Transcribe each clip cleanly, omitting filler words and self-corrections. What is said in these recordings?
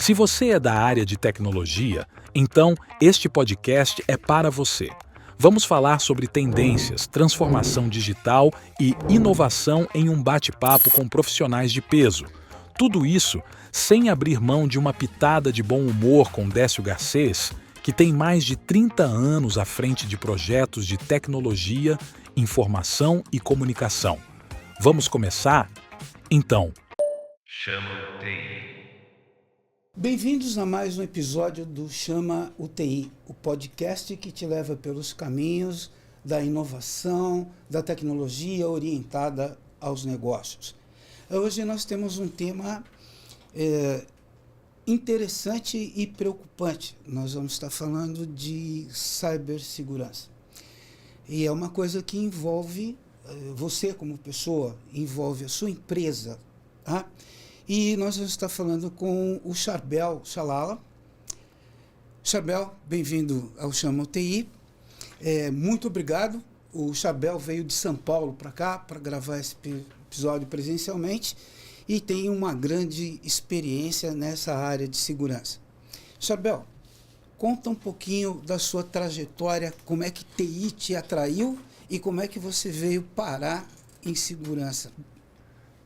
Se você é da área de tecnologia, então este podcast é para você. Vamos falar sobre tendências, transformação digital e inovação em um bate-papo com profissionais de peso. Tudo isso sem abrir mão de uma pitada de bom humor com Décio Garcês, que tem mais de 30 anos à frente de projetos de tecnologia, informação e comunicação. Vamos começar? Então, Chama o TI. Bem-vindos a mais um episódio do Chama o TI, o podcast que te leva pelos caminhos da inovação, da tecnologia orientada aos negócios. Hoje nós temos um tema interessante e preocupante. Nós vamos estar falando de cibersegurança. E é uma coisa que envolve você como pessoa, envolve a sua empresa, tá? E nós vamos estar falando com o Charbel Chalala. Charbel, bem-vindo ao Chama UTI. Muito obrigado. O Charbel veio de São Paulo para cá para gravar esse episódio presencialmente e tem uma grande experiência nessa área de segurança. Charbel, conta um pouquinho da sua trajetória, como é que TI te atraiu e como é que você veio parar em segurança.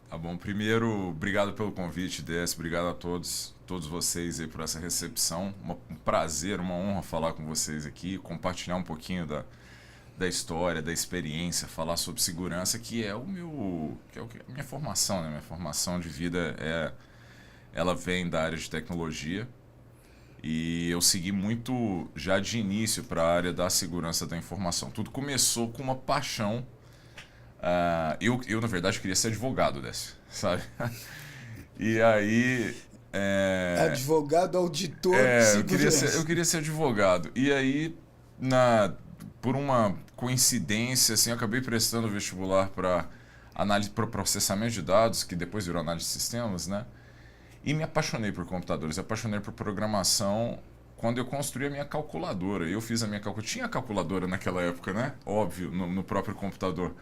Tá bom, primeiro, obrigado pelo convite, Décio, obrigado a todos vocês aí por essa recepção. Um prazer, uma honra falar com vocês aqui, compartilhar um pouquinho da história, da experiência, falar sobre segurança, que é a minha formação, né? Minha formação de vida ela vem da área de tecnologia e eu segui muito já de início para a área da segurança da informação. Tudo começou com uma paixão. Eu, na verdade, queria ser advogado, Décio, sabe? E aí... Advogado, auditor de segurança. Eu queria ser advogado. E aí, por uma coincidência, assim, eu acabei prestando vestibular para processamento de dados, que depois virou análise de sistemas, né? E me apaixonei por computadores, apaixonei por programação quando eu construí a minha calculadora. Eu fiz a minha calculadora. Tinha calculadora naquela época, né? Óbvio, no próprio computador.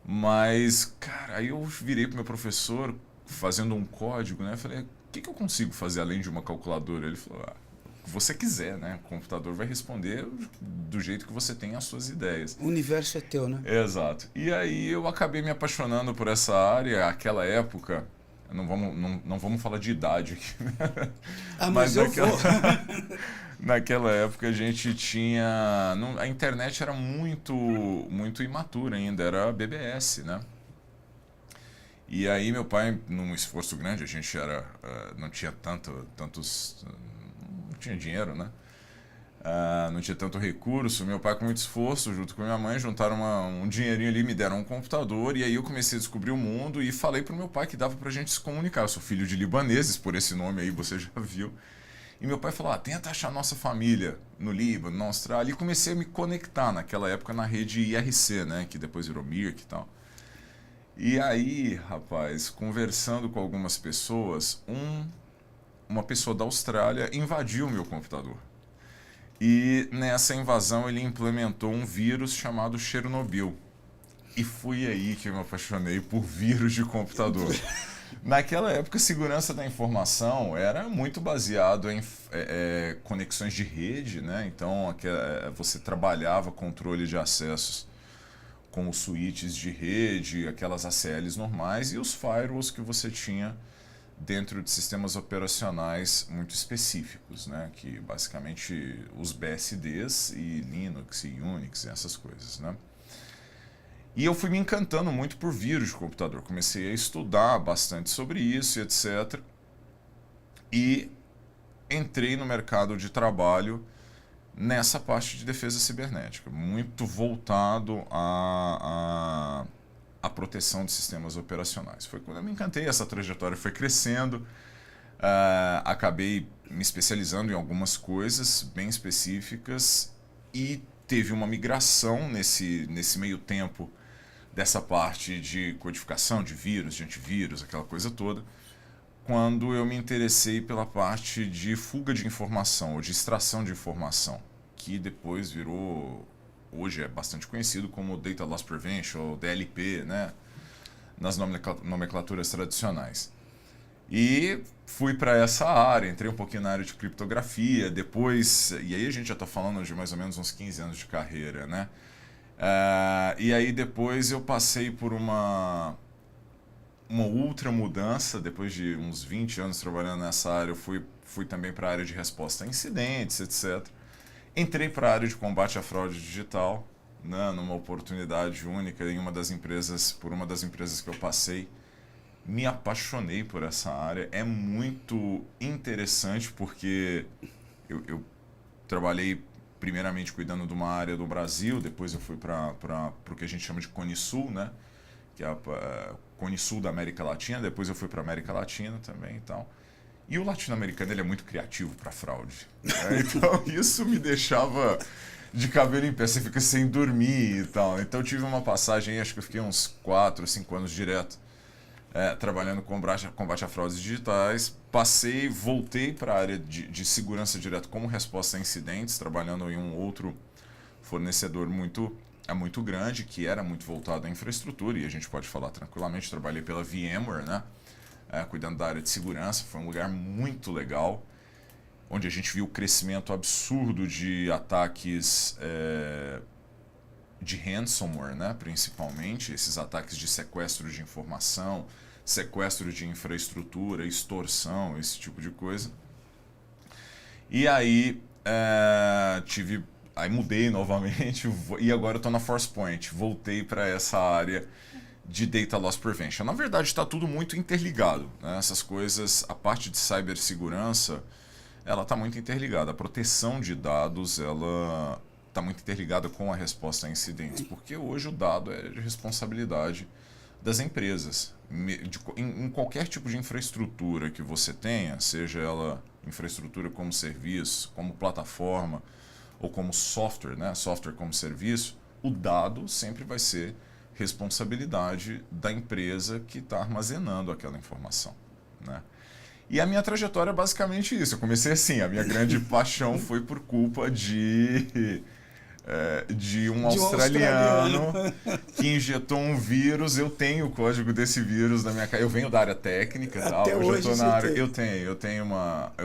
Mas, cara, aí eu virei pro meu professor fazendo um código, né? Eu falei, o que eu consigo fazer além de uma calculadora? Ele falou, o que você quiser, né? O computador vai responder do jeito que você tem as suas ideias. O universo é teu, né? Exato. E aí eu acabei me apaixonando por essa área. Aquela época, não vamos falar de idade aqui, né? Mas eu vou. Naquela época a gente tinha... a internet era muito imatura ainda, era BBS, né? E aí meu pai, num esforço grande, a gente não tinha tantos... Não tinha dinheiro, né? Não tinha tanto recurso. Meu pai, com muito esforço, junto com minha mãe, juntaram um dinheirinho ali, me deram um computador. E aí eu comecei a descobrir o mundo e falei pro meu pai que dava pra gente se comunicar. Eu sou filho de libaneses, por esse nome aí você já viu. E meu pai falou, tenta achar nossa família no Líbano, na Austrália. E comecei a me conectar naquela época na rede IRC, né? Que depois virou Mirk e tal. E aí, rapaz, conversando com algumas pessoas, uma pessoa da Austrália invadiu o meu computador. E nessa invasão ele implementou um vírus chamado Chernobyl. E foi aí que eu me apaixonei por vírus de computador. Naquela época, a segurança da informação era muito baseado em conexões de rede, né? Então, você trabalhava controle de acessos com os switches de rede, aquelas ACLs normais e os firewalls que você tinha dentro de sistemas operacionais muito específicos, né? Que basicamente os BSDs e Linux e Unix e essas coisas, né? E eu fui me encantando muito por vírus de computador. Comecei a estudar bastante sobre isso e etc. E entrei no mercado de trabalho nessa parte de defesa cibernética, muito voltado à proteção de sistemas operacionais. Foi quando eu me encantei, essa trajetória foi crescendo. Acabei me especializando em algumas coisas bem específicas e teve uma migração nesse meio tempo dessa parte de codificação de vírus, de antivírus, aquela coisa toda, quando eu me interessei pela parte de fuga de informação ou de extração de informação, que depois virou, hoje é bastante conhecido como Data Loss Prevention ou DLP, né, nas nomenclaturas tradicionais. E fui para essa área, entrei um pouquinho na área de criptografia, depois, e aí a gente já está falando de mais ou menos uns 15 anos de carreira, né? E aí depois eu passei por uma outra mudança, depois de uns 20 anos trabalhando nessa área, eu fui também para a área de resposta a incidentes, etc. Entrei para a área de combate à fraude digital, né, numa oportunidade única em uma das empresas, por uma das empresas que eu passei. Me apaixonei por essa área, é muito interessante porque eu trabalhei primeiramente cuidando de uma área do Brasil, depois eu fui para o que a gente chama de Cone Sul, né? Que é a Cone Sul da América Latina, depois eu fui para a América Latina também e tal. E o latino-americano ele é muito criativo para fraude, né? Então isso me deixava de cabelo em pé, você fica sem dormir e tal. Então eu tive uma passagem, acho que eu fiquei uns 4 ou 5 anos direto trabalhando com combate a fraudes digitais. Voltei para a área de segurança direto como resposta a incidentes, trabalhando em um outro fornecedor muito grande, que era muito voltado à infraestrutura, e a gente pode falar tranquilamente, trabalhei pela VMware, né? Cuidando da área de segurança, foi um lugar muito legal, onde a gente viu o crescimento absurdo de ataques de ransomware, né? Principalmente, esses ataques de sequestro de informação, sequestro de infraestrutura, extorsão, esse tipo de coisa. E aí aí mudei novamente e agora eu estou na Forcepoint. Voltei para essa área de Data Loss Prevention. Na verdade, está tudo muito interligado, né? Essas coisas, a parte de cibersegurança, ela está muito interligada. A proteção de dados, ela está muito interligada com a resposta a incidentes, porque hoje o dado é de responsabilidade das empresas. Em qualquer tipo de infraestrutura que você tenha, seja ela infraestrutura como serviço, como plataforma ou como software, né? Software como serviço, o dado sempre vai ser responsabilidade da empresa que está armazenando aquela informação, né? E a minha trajetória é basicamente isso. Eu comecei assim, a minha grande paixão foi por culpa de um australiano que injetou um vírus. Eu tenho o código desse vírus na minha casa. Eu venho da área técnica, tal. Até Hoje eu hoje tô na área. tem. Eu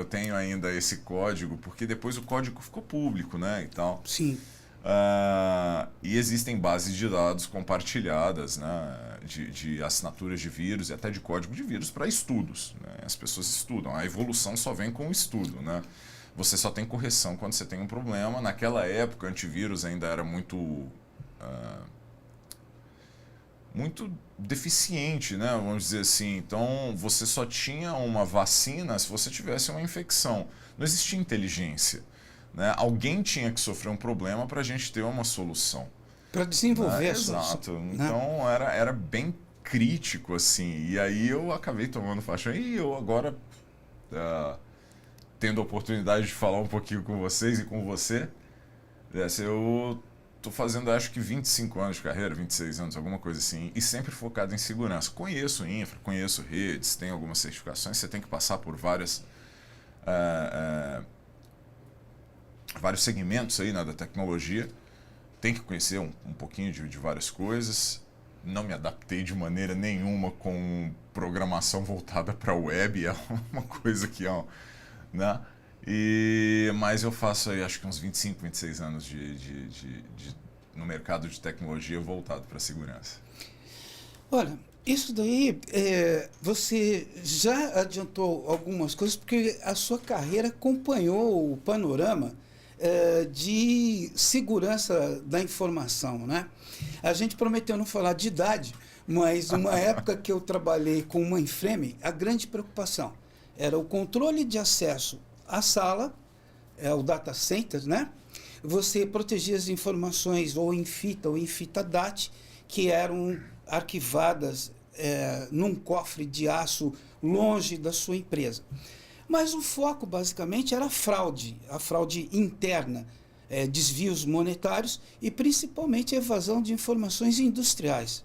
tenho ainda esse código, porque depois o código ficou público, né, e tal. Sim. E existem bases de dados compartilhadas, né, de assinaturas de vírus e até de código de vírus para estudos, né? As pessoas estudam. A evolução só vem com o estudo, né? Você só tem correção quando você tem um problema. Naquela época, o antivírus ainda era muito deficiente, né? Vamos dizer assim. Então, você só tinha uma vacina se você tivesse uma infecção. Não existia inteligência, né? Alguém tinha que sofrer um problema para a gente ter uma solução. Para desenvolver a Exato. solução, né? Então, era bem crítico, assim. E aí eu acabei tomando faixa. E eu agora, tendo a oportunidade de falar um pouquinho com vocês e com você, eu estou fazendo, acho que 25 anos de carreira, 26 anos, alguma coisa assim, e sempre focado em segurança. Conheço infra, conheço redes, tenho algumas certificações, você tem que passar por vários segmentos aí, né, da tecnologia, tem que conhecer um pouquinho de várias coisas. Não me adaptei de maneira nenhuma com programação voltada para a web, é uma coisa que né? Mas eu faço aí acho que uns 25, 26 anos no mercado de tecnologia voltado para a segurança. Olha, isso daí, você já adiantou algumas coisas, porque a sua carreira acompanhou o panorama de segurança da informação, né? A gente prometeu não falar de idade, mas uma época que eu trabalhei com o mainframe, a grande preocupação era o controle de acesso à sala, o data center, né? Você protegia as informações ou em fita ou em fita DAT, que eram arquivadas num cofre de aço longe da sua empresa. Mas o foco, basicamente, era a fraude interna, desvios monetários e, principalmente, a evasão de informações industriais,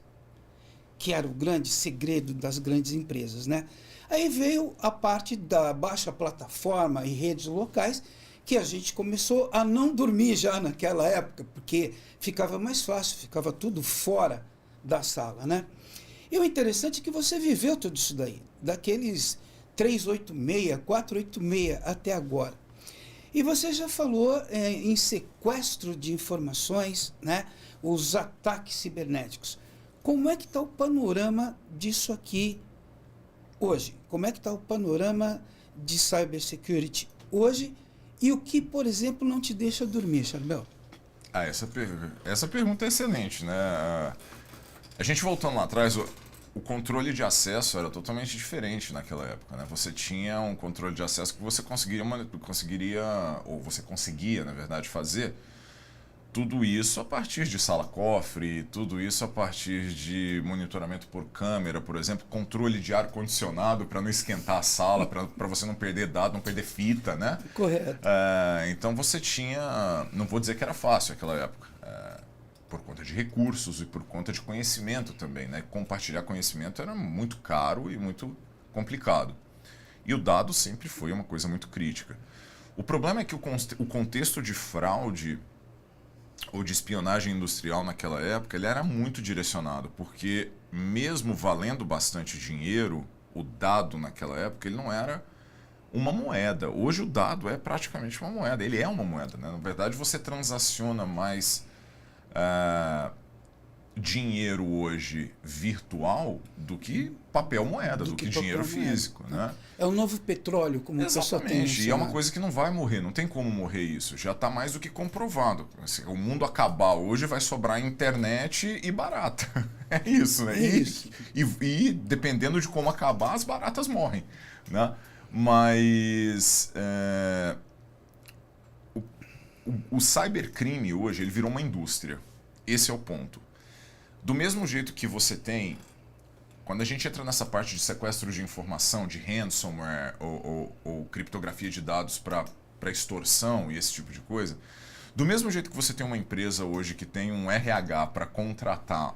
que era o grande segredo das grandes empresas, né? Aí veio a parte da baixa plataforma e redes locais, que a gente começou a não dormir já naquela época, porque ficava mais fácil, ficava tudo fora da sala, né? E o interessante é que você viveu tudo isso daí, daqueles 386, 486 até agora. E você já falou em sequestro de informações, né? Os ataques cibernéticos. Como é que está o panorama disso aqui hoje? Como é que está o panorama de cybersecurity hoje? E o que, por exemplo, não te deixa dormir, Charbel? Essa pergunta é excelente, né? A gente voltando lá atrás, o controle de acesso era totalmente diferente naquela época, né? Você tinha um controle de acesso que você conseguiria, ou você conseguia, na verdade, fazer tudo isso a partir de sala-cofre, tudo isso a partir de monitoramento por câmera, por exemplo, controle de ar-condicionado para não esquentar a sala, para você não perder dado, não perder fita, né? Correto. Então você tinha, não vou dizer que era fácil naquela época, por conta de recursos e por conta de conhecimento também, né? Compartilhar conhecimento era muito caro e muito complicado. E o dado sempre foi uma coisa muito crítica. O problema é que o contexto de fraude ou de espionagem industrial naquela época, ele era muito direcionado, porque mesmo valendo bastante dinheiro, o dado naquela época, ele não era uma moeda. Hoje o dado é praticamente uma moeda, ele é uma moeda, né? Na verdade, você transaciona mais dinheiro hoje virtual do que papel moeda, do que dinheiro físico, né? É o novo petróleo, como o pessoal tem. Exatamente, e é uma coisa que não vai morrer, não tem como morrer isso, já está mais do que comprovado. Assim, o mundo acabar hoje vai sobrar internet e barata, é isso, né? E dependendo de como acabar, as baratas morrem, né? Mas o cybercrime hoje, ele virou uma indústria, esse é o ponto. Do mesmo jeito que você tem, quando a gente entra nessa parte de sequestro de informação, de ransomware ou criptografia de dados para extorsão e esse tipo de coisa, do mesmo jeito que você tem uma empresa hoje que tem um RH para contratar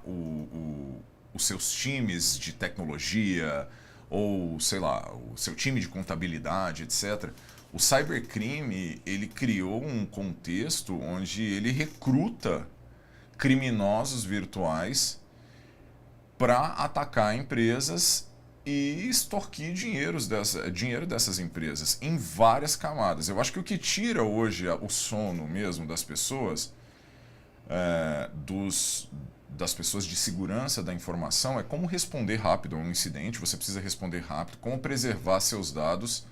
os seus times de tecnologia ou, sei lá, o seu time de contabilidade, etc., o cybercrime, ele criou um contexto onde ele recruta criminosos virtuais para atacar empresas e extorquir dinheiro dessas empresas em várias camadas. Eu acho que o que tira hoje o sono mesmo das pessoas, das pessoas de segurança da informação, é como responder rápido a um incidente, você precisa responder rápido, como preservar seus dados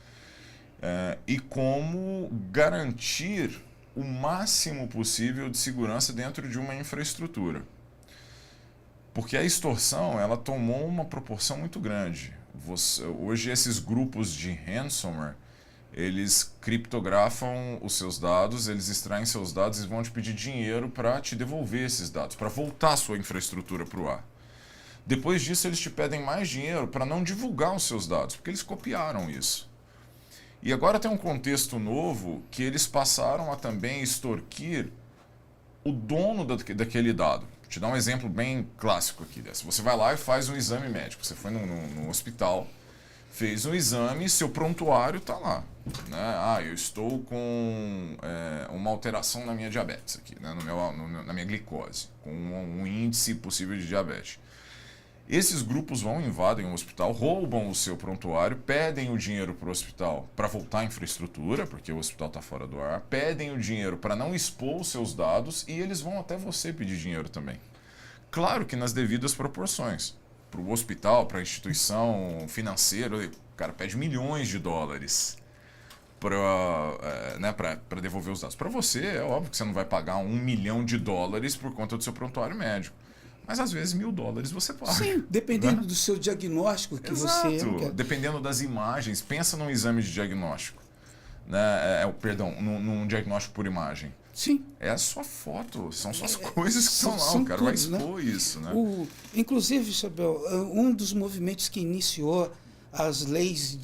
e como garantir o máximo possível de segurança dentro de uma infraestrutura. Porque a extorsão, ela tomou uma proporção muito grande. Hoje esses grupos de ransomware, eles criptografam os seus dados, eles extraem seus dados e vão te pedir dinheiro para te devolver esses dados, para voltar a sua infraestrutura para o ar. Depois disso, eles te pedem mais dinheiro para não divulgar os seus dados, porque eles copiaram isso. E agora tem um contexto novo que eles passaram a também extorquir o dono daquele dado. Vou te dar um exemplo bem clássico aqui dessa. Você vai lá e faz um exame médico. Você foi no hospital, fez um exame, seu prontuário está lá. Né? Eu estou com uma alteração na minha diabetes aqui, né? Na minha glicose, com um índice possível de diabetes. Esses grupos invadem o hospital, roubam o seu prontuário, pedem o dinheiro para o hospital para voltar à infraestrutura, porque o hospital está fora do ar, pedem o dinheiro para não expor os seus dados e eles vão até você pedir dinheiro também. Claro que nas devidas proporções. Para o hospital, para a instituição financeira, o cara pede milhões de dólares para devolver os dados. Para você, é óbvio que você não vai pagar $1 milhão por conta do seu prontuário médico. Mas às vezes $1.000 você paga. Sim, dependendo do seu diagnóstico que Exato. você... Dependendo das imagens. Pensa num exame de diagnóstico. Num diagnóstico por imagem. Sim. É a sua foto, são suas coisas que estão lá. O cara vai expor isso. Né? Inclusive, Charbel, um dos movimentos que iniciou as leis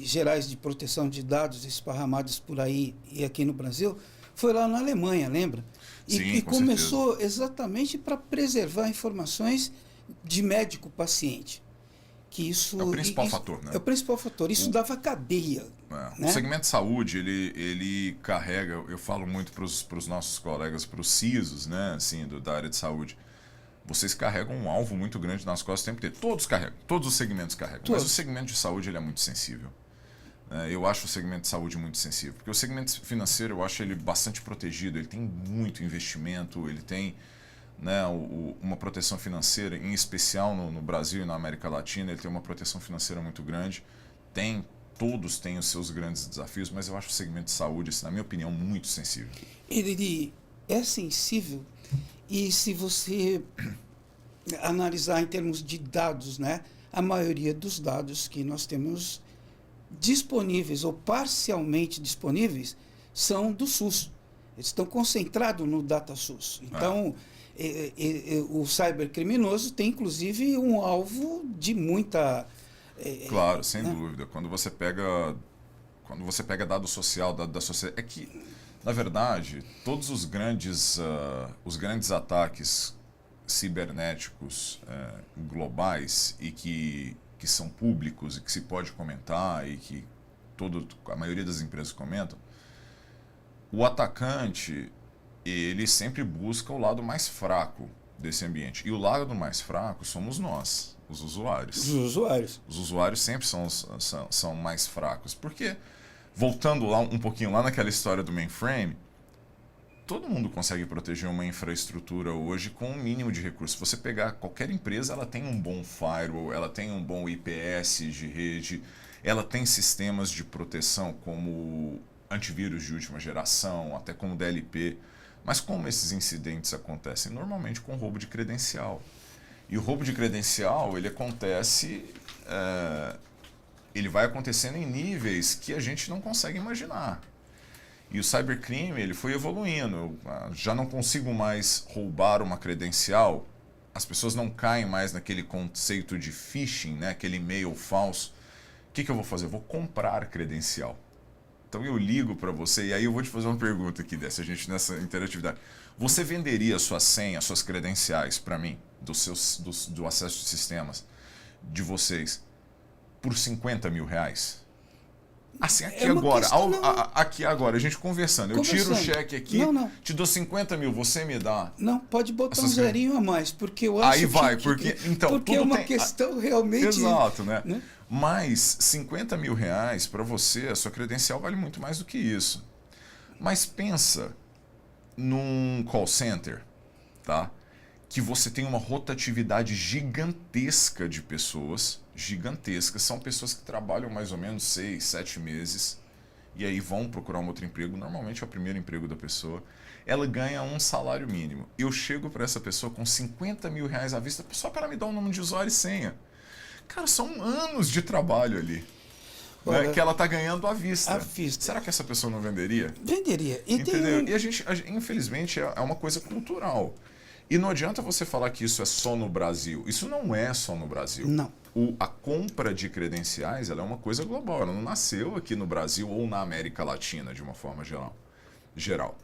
gerais de proteção de dados esparramadas por aí e aqui no Brasil foi lá na Alemanha, lembra? E começou exatamente para preservar informações de médico-paciente. Que isso, é o principal fator, né? É o principal fator. Isso dava cadeia. Né? O segmento de saúde, ele carrega, eu falo muito para os nossos colegas, para os CISOs, né? Assim, da área de saúde, vocês carregam um alvo muito grande nas costas o tempo inteiro. Todos carregam, todos os segmentos carregam. Todos. Mas o segmento de saúde ele é muito sensível. Eu acho o segmento de saúde muito sensível, porque o segmento financeiro eu acho ele bastante protegido, ele tem muito investimento, ele tem, né, uma proteção financeira, em especial no Brasil e na América Latina, ele tem uma proteção financeira muito grande, todos têm os seus grandes desafios, mas eu acho o segmento de saúde, na minha opinião, muito sensível. Ele é sensível, e se você analisar em termos de dados, né, a maioria dos dados que nós temos disponíveis ou parcialmente disponíveis são do SUS. Eles estão concentrados no DataSUS. Então, o cybercriminoso tem, inclusive, um alvo de muita... Claro, sem dúvida. Quando você pega dado social, dado da sociedade... É que, na verdade, todos os grandes ataques cibernéticos globais e que são públicos e que se pode comentar e que a maioria das empresas comentam, o atacante, ele sempre busca o lado mais fraco desse ambiente. E o lado mais fraco somos nós, os usuários. Os usuários. Os usuários sempre são mais fracos. Porque, voltando lá um pouquinho lá naquela história do mainframe, todo mundo consegue proteger uma infraestrutura hoje com um mínimo de recursos. Se você pegar qualquer empresa, ela tem um bom firewall, ela tem um bom IPS de rede, ela tem sistemas de proteção como antivírus de última geração, até como DLP. Mas como esses incidentes acontecem? Normalmente com roubo de credencial. E o roubo de credencial, ele acontece... ele vai acontecendo em níveis que a gente não consegue imaginar. E o cybercrime, ele foi evoluindo. Eu já não consigo mais roubar uma credencial. As pessoas não caem mais naquele conceito de phishing, né? Aquele e-mail falso. O que eu vou fazer? Eu vou comprar credencial. Então eu ligo para você e aí eu vou te fazer uma pergunta aqui dessa gente nessa interatividade. Você venderia sua senha, suas credenciais para mim, do acesso de sistemas de vocês, por R$50 mil? Assim, aqui agora, a gente conversando. Eu tiro o cheque aqui, te dou 50 mil, você me dá. Não, pode botar um zerinho a mais, porque eu acho aí vai, porque é uma questão realmente... Exato, né? Mas 50 mil reais para você, a sua credencial vale muito mais do que isso. Mas pensa num call center, tá? Que você tem uma rotatividade gigantesca de pessoas, gigantescas, são pessoas que trabalham mais ou menos 6, 7 meses e aí vão procurar um outro emprego, normalmente é o primeiro emprego da pessoa, ela ganha um salário mínimo. Eu chego para essa pessoa com 50 mil reais à vista só para me dar um nome de usuário e senha. Cara, são anos de trabalho ali. Olha, né, que ela está ganhando à vista. À vista. Será que essa pessoa não venderia? Venderia. Entendeu? E infelizmente, é uma coisa cultural. E não adianta você falar que isso é só no Brasil. Isso não é só no Brasil. Não. A compra de credenciais ela é uma coisa global. Ela não nasceu aqui no Brasil ou na América Latina, de uma forma geral.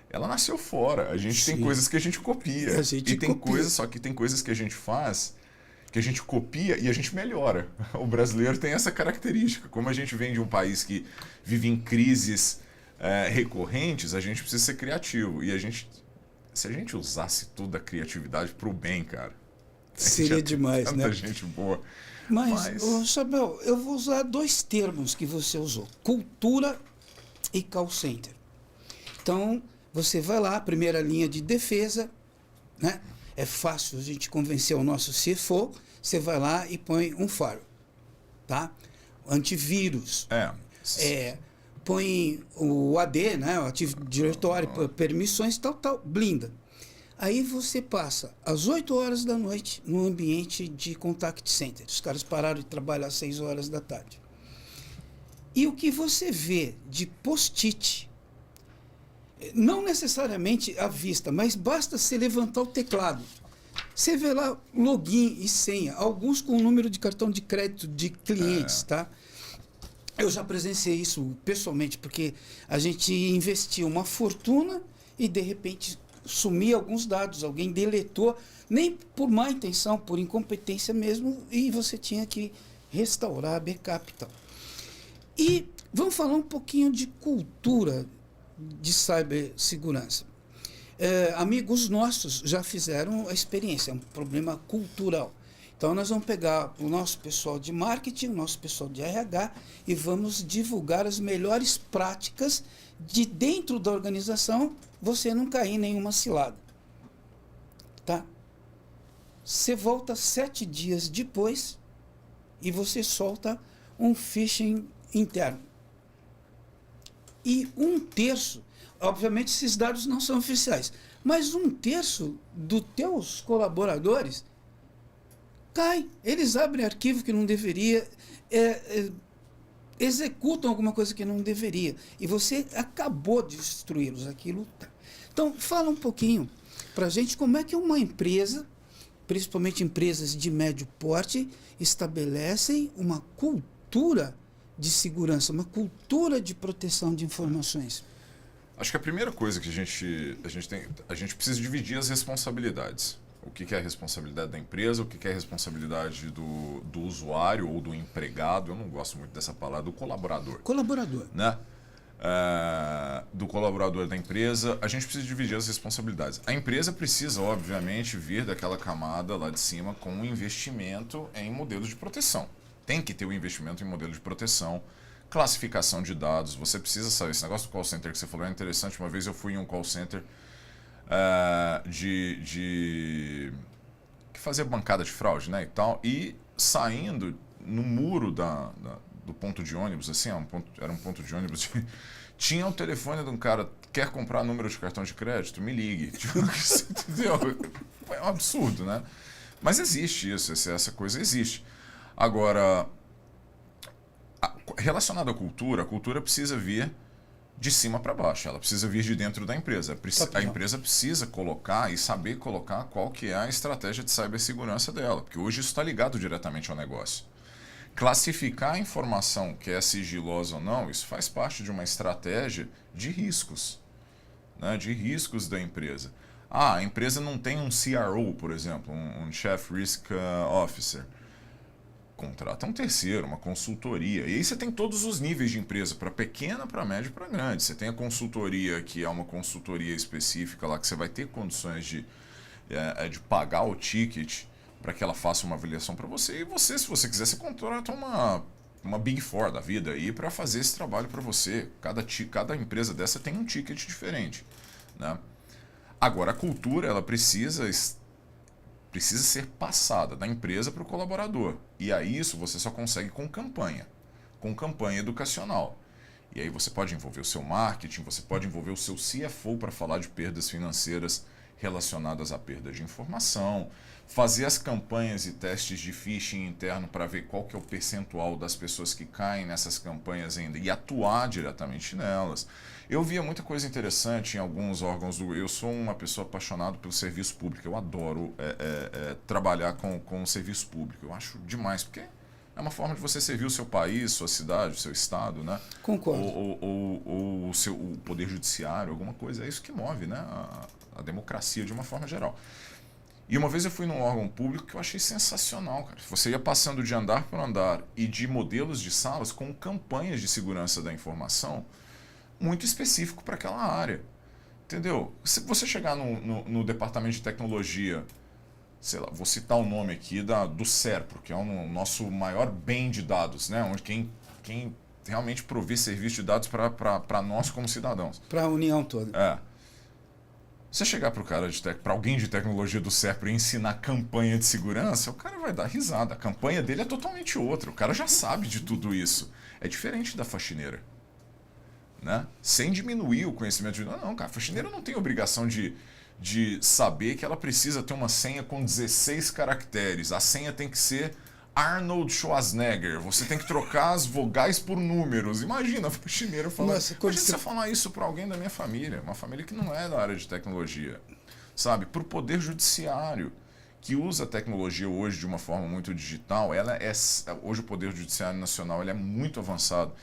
Ela nasceu fora. A gente tem coisas que a gente copia. Só que tem coisas que a gente faz, que a gente copia e a gente melhora. O brasileiro tem essa característica. Como a gente vem de um país que vive em crises recorrentes, a gente precisa ser criativo. E se a gente usasse toda a criatividade para o bem, cara, seria demais, né? Tanta gente boa. Mas... Sabel, eu vou usar 2 termos que você usou: cultura e call center. Então, você vai lá, primeira linha de defesa, né? É fácil a gente convencer o nosso CFO, você vai lá e põe um firewall, tá? Antivírus. Põe o AD, né? O Active Directory, permissões, tal, blinda. Aí você passa às 8 horas da noite no ambiente de contact center. Os caras pararam de trabalhar às 6 horas da tarde. E o que você vê de post-it, não necessariamente à vista, mas basta você levantar o teclado. Você vê lá login e senha, alguns com o número de cartão de crédito de clientes, tá? Eu já presenciei isso pessoalmente, porque a gente investia uma fortuna e, de repente, sumia alguns dados. Alguém deletou, nem por má intenção, por incompetência mesmo, e você tinha que restaurar a backup e tal. E vamos falar um pouquinho de cultura de cibersegurança. Amigos nossos já fizeram a experiência, é um problema cultural. Então, nós vamos pegar o nosso pessoal de marketing, o nosso pessoal de RH e vamos divulgar as melhores práticas de dentro da organização, você não cair em nenhuma cilada. Tá? Você volta 7 dias depois e você solta um phishing interno. E 1/3, obviamente esses dados não são oficiais, mas 1/3 dos teus colaboradores cai. Eles abrem arquivo que não deveria, executam alguma coisa que não deveria. E você acabou de destruí-los. Aquilo tá. Então, fala um pouquinho para a gente como é que uma empresa, principalmente empresas de médio porte, estabelecem uma cultura de segurança, uma cultura de proteção de informações. Acho que a primeira coisa que a gente precisa dividir as responsabilidades. O que é a responsabilidade da empresa, o que é a responsabilidade do usuário ou do empregado, eu não gosto muito dessa palavra, do colaborador. Colaborador. Né? Do colaborador da empresa, a gente precisa dividir as responsabilidades. A empresa precisa, obviamente, vir daquela camada lá de cima com um investimento em modelos de proteção. Tem que ter um investimento em modelo de proteção, classificação de dados. Você precisa saber. Esse negócio do call center que você falou é interessante. Uma vez eu fui em um call center que fazia bancada de fraude, né, e tal, e saindo no muro do ponto de ônibus, assim, era um ponto de ônibus, tinha o telefone de um cara, quer comprar número de cartão de crédito? Me ligue. Entendeu? É um absurdo, né? Mas existe isso, essa coisa existe. Agora, relacionado à cultura, a cultura precisa vir de cima para baixo, ela precisa vir de dentro da empresa. A empresa precisa colocar e saber colocar qual que é a estratégia de cibersegurança dela, porque hoje isso está ligado diretamente ao negócio. Classificar a informação que é sigilosa ou não, isso faz parte de uma estratégia de riscos, né, de riscos da empresa. A empresa não tem um CRO, por exemplo, um Chief Risk Officer. Contrata um terceiro, uma consultoria. E aí você tem todos os níveis de empresa, para pequena, para média e para grande. Você tem a consultoria, que é uma consultoria específica lá, que você vai ter condições de pagar o ticket para que ela faça uma avaliação para você. E você, se você quiser, você contrata uma Big Four da vida aí para fazer esse trabalho para você. Cada empresa dessa tem um ticket diferente, né? Agora, a cultura, ela precisa ser passada da empresa para o colaborador. E aí isso você só consegue com campanha educacional. E aí você pode envolver o seu marketing, você pode envolver o seu CFO para falar de perdas financeiras relacionadas à perda de informação, fazer as campanhas e testes de phishing interno para ver qual que é o percentual das pessoas que caem nessas campanhas ainda e atuar diretamente nelas. Eu via muita coisa interessante em alguns órgãos eu sou uma pessoa apaixonada pelo serviço público, eu adoro trabalhar com o serviço público, eu acho demais, porque é uma forma de você servir o seu país, sua cidade, o seu estado, né? Concordo. Ou o poder judiciário, alguma coisa, é isso que move, né? A democracia de uma forma geral. E uma vez eu fui num órgão público que eu achei sensacional, cara. Você ia passando de andar por andar e de modelos de salas com campanhas de segurança da informação muito específico para aquela área. Entendeu? Se você chegar no departamento de tecnologia, sei lá, vou citar o nome aqui do SERPRO, que é o nosso maior bem de dados, né? Onde quem realmente provê serviço de dados para nós como cidadãos. Para a União toda. Você chegar para alguém de tecnologia do SERPRO e ensinar campanha de segurança, o cara vai dar risada. A campanha dele é totalmente outra. O cara já sabe de tudo isso. É diferente da faxineira, né? Sem diminuir o conhecimento de... Não, cara, a faxineira não tem obrigação de saber que ela precisa ter uma senha com 16 caracteres. A senha tem que ser Arnold Schwarzenegger. Você tem que trocar as vogais por números. Imagina a faxineira falando... Imagina você falar isso para alguém da minha família. Uma família que não é da área de tecnologia. Sabe? Para o poder judiciário, que usa a tecnologia hoje de uma forma muito digital. Hoje o Poder Judiciário Nacional ele é muito avançado.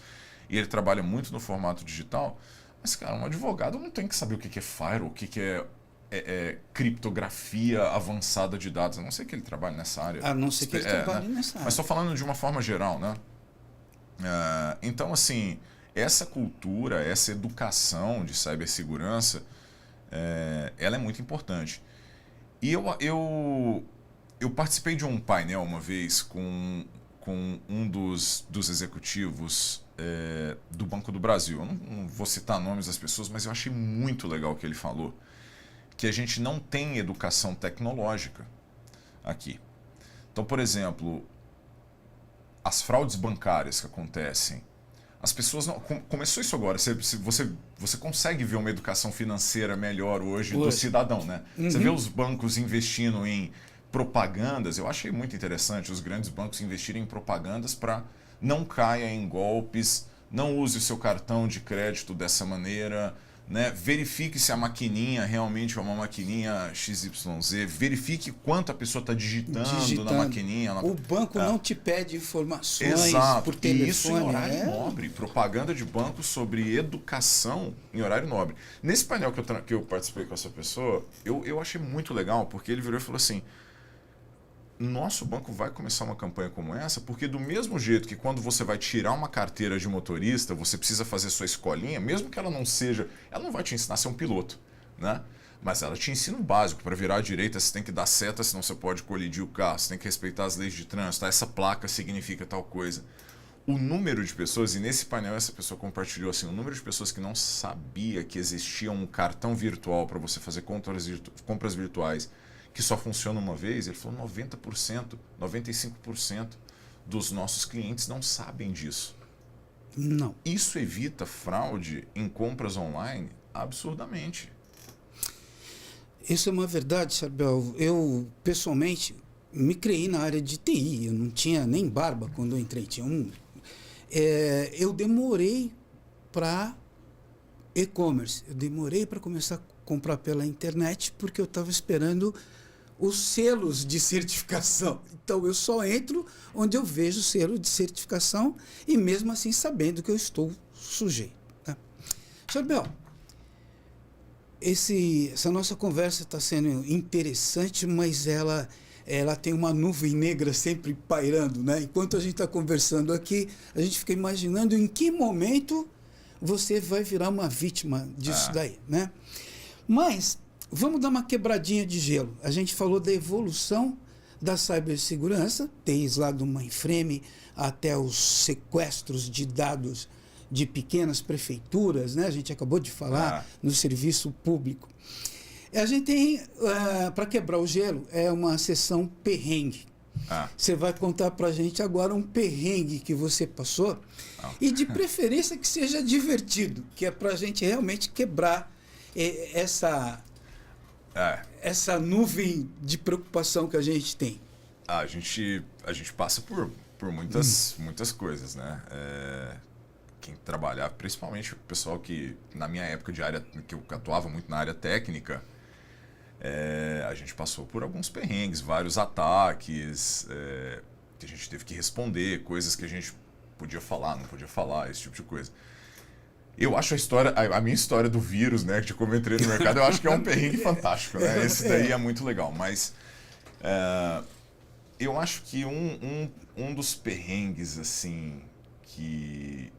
E ele trabalha muito no formato digital. Mas, cara, um advogado não tem que saber o que é firewall, o que é criptografia avançada de dados. A não ser que ele trabalhe nessa área. A não ser que ele trabalhe nessa área. Mas estou falando de uma forma geral, né? Então, assim, essa cultura, essa educação de cibersegurança, ela é muito importante. E eu participei de um painel uma vez com um dos executivos do Banco do Brasil. Eu não vou citar nomes das pessoas, mas eu achei muito legal o que ele falou, que a gente não tem educação tecnológica aqui. Então, por exemplo, as fraudes bancárias que acontecem, as pessoas não... Começou isso agora, você consegue ver uma educação financeira melhor hoje do cidadão, né? Uhum. Você vê os bancos investindo em propagandas, eu achei muito interessante os grandes bancos investirem em propagandas para não caia em golpes, não use o seu cartão de crédito dessa maneira, né? Verifique se a maquininha realmente é uma maquininha XYZ, verifique quanto a pessoa está digitando na maquininha. O banco não te pede informações por telefone. E isso em horário nobre, propaganda de banco sobre educação em horário nobre. Nesse painel que eu participei com essa pessoa, eu achei muito legal, porque ele virou e falou assim: nosso banco vai começar uma campanha como essa, porque do mesmo jeito que quando você vai tirar uma carteira de motorista, você precisa fazer sua escolinha, mesmo que ela não vai te ensinar a ser um piloto, né? Mas ela te ensina o básico. Para virar à direita você tem que dar seta, senão você pode colidir o carro, você tem que respeitar as leis de trânsito, essa placa significa tal coisa. O número de pessoas, e nesse painel essa pessoa compartilhou assim, o número de pessoas que não sabia que existia um cartão virtual para você fazer compras virtuais, que só funciona uma vez, ele falou 90%, 95% dos nossos clientes não sabem disso. Não. Isso evita fraude em compras online absurdamente. Isso é uma verdade, Charbel. Eu, pessoalmente, me criei na área de TI. Eu não tinha nem barba quando eu entrei. Eu demorei para e-commerce. Eu demorei para começar a comprar pela internet porque eu estava esperando os selos de certificação. Então, eu só entro onde eu vejo o selo de certificação e mesmo assim sabendo que eu estou sujeito. Tá? Charbel, essa nossa conversa está sendo interessante, mas ela tem uma nuvem negra sempre pairando, né? Enquanto a gente está conversando aqui, a gente fica imaginando em que momento você vai virar uma vítima disso daí, né? Mas vamos dar uma quebradinha de gelo. A gente falou da evolução da cibersegurança, desde lá do mainframe até os sequestros de dados de pequenas prefeituras, né? A gente acabou de falar no serviço público. A gente tem, para quebrar o gelo, uma sessão perrengue. Você vai contar para a gente agora um perrengue que você passou e de preferência que seja divertido, que é para a gente realmente quebrar essa nuvem de preocupação que a gente tem. A gente passa por muitas coisas, né? Quem trabalhar, principalmente o pessoal que, na minha época de área, que eu atuava muito na área técnica, a gente passou por alguns perrengues, vários ataques, que a gente teve que responder, coisas que a gente podia falar, não podia falar, esse tipo de coisa. Eu acho a minha história do vírus, né, de como eu entrei no mercado, eu acho que é um perrengue fantástico, né? Esse daí é muito legal, mas eu acho que um dos perrengues, assim, que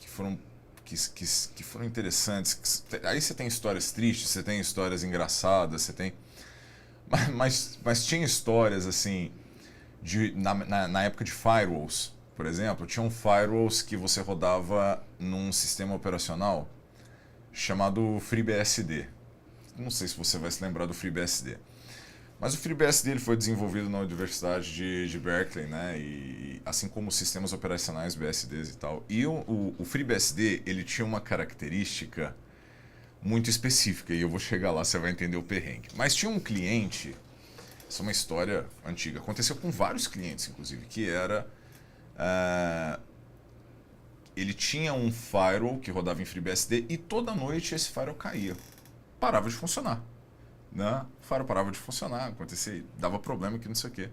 foram interessantes, aí você tem histórias tristes, você tem histórias engraçadas, você tem... Mas tinha histórias, assim, na época de firewalls, por exemplo, tinham firewalls que você rodava num sistema operacional chamado FreeBSD. Não sei se você vai se lembrar do FreeBSD. Mas o FreeBSD ele foi desenvolvido na Universidade de Berkeley, né? E assim como os sistemas operacionais BSDs e tal. E o FreeBSD ele tinha uma característica muito específica, e eu vou chegar lá, você vai entender o perrengue. Mas tinha um cliente, essa é uma história antiga, aconteceu com vários clientes, inclusive, que era... ele tinha um firewall que rodava em FreeBSD e toda noite esse firewall caía. Parava de funcionar. Né? O firewall parava de funcionar, acontecia, dava problema que não sei o quê.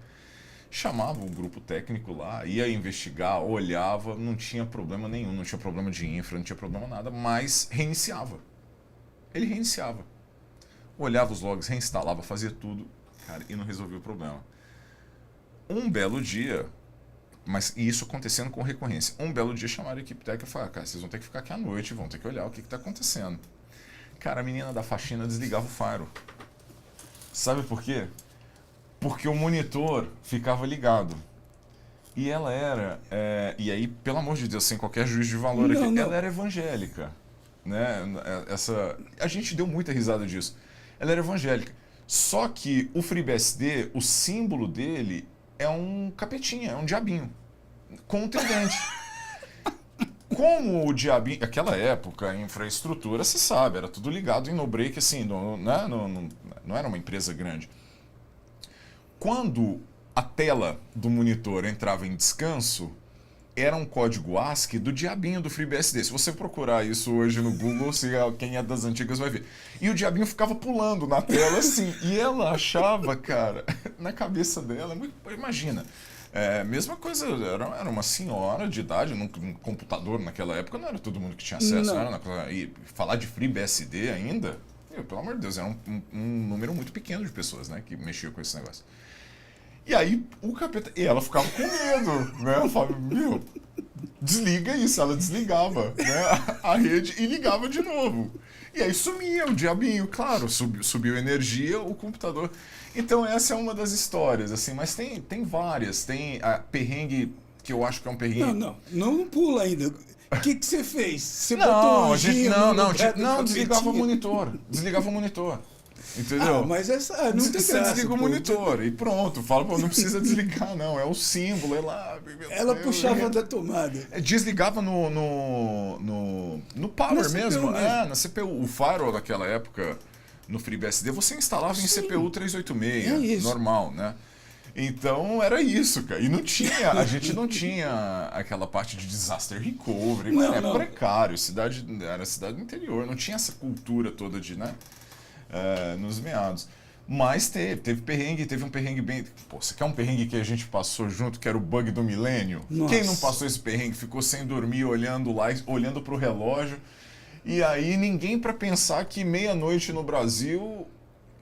Chamava o grupo técnico lá, ia investigar, olhava, não tinha problema nenhum, não tinha problema de infra, não tinha problema nada, mas reiniciava. Ele reiniciava. Olhava os logs, reinstalava, fazia tudo, cara, e não resolvia o problema. Um belo dia... E isso acontecendo com recorrência. Um belo dia chamaram a equipe técnica e falaram, cara, vocês vão ter que ficar aqui à noite, vão ter que olhar o que está acontecendo. Cara, a menina da faxina desligava o faro. Sabe por quê? Porque o monitor ficava ligado. E ela era, e aí, pelo amor de Deus, sem qualquer juízo de valor aqui, ela era evangélica. Né? A gente deu muita risada disso. Ela era evangélica. Só que o FreeBSD, o símbolo dele é um capetinha, é um diabinho, com um tridente. Como o diabinho, aquela época, a infraestrutura, você sabe, era tudo ligado em no-break, assim, não era uma empresa grande. Quando a tela do monitor entrava em descanso, era um código ASCII do diabinho do FreeBSD. Se você procurar isso hoje no Google, quem é das antigas vai ver. E o diabinho ficava pulando na tela assim. E ela achava, cara, na cabeça dela, imagina, mesma coisa, era uma senhora de idade, num computador naquela época, não era todo mundo que tinha acesso. E falar de FreeBSD ainda, pelo amor de Deus, era um número muito pequeno de pessoas, né, que mexiam com esse negócio. E aí o capeta. E ela ficava com medo, né? Ela falava, meu, desliga isso. Ela desligava, né, a rede e ligava de novo. E aí sumia o diabinho, claro, subiu energia, o computador. Então essa é uma das histórias, assim, mas tem várias. Tem a perrengue, que eu acho que é um perrengue. Não pula ainda. O que você fez? Você botou desligava o monitor. Desligava o monitor. Entendeu? Mas essa não tem Você graça, desliga o monitor e pronto. Fala, pô, não precisa desligar, não. É o símbolo, é lá. Ela puxava da tomada. Desligava no power mesmo. Na CPU. O firewall daquela época, no FreeBSD, você instalava em CPU 386, normal, né? Então era isso, cara. E não tinha, a gente não tinha aquela parte de disaster recovery, era precário, era cidade do interior, não tinha essa cultura toda de, né? Nos meados. Mas teve perrengue, teve um perrengue bem... Pô, você quer um perrengue que a gente passou junto, que era o bug do milênio? Nossa. Quem não passou esse perrengue ficou sem dormir, olhando lá, olhando pro relógio, e aí ninguém para pensar que meia-noite no Brasil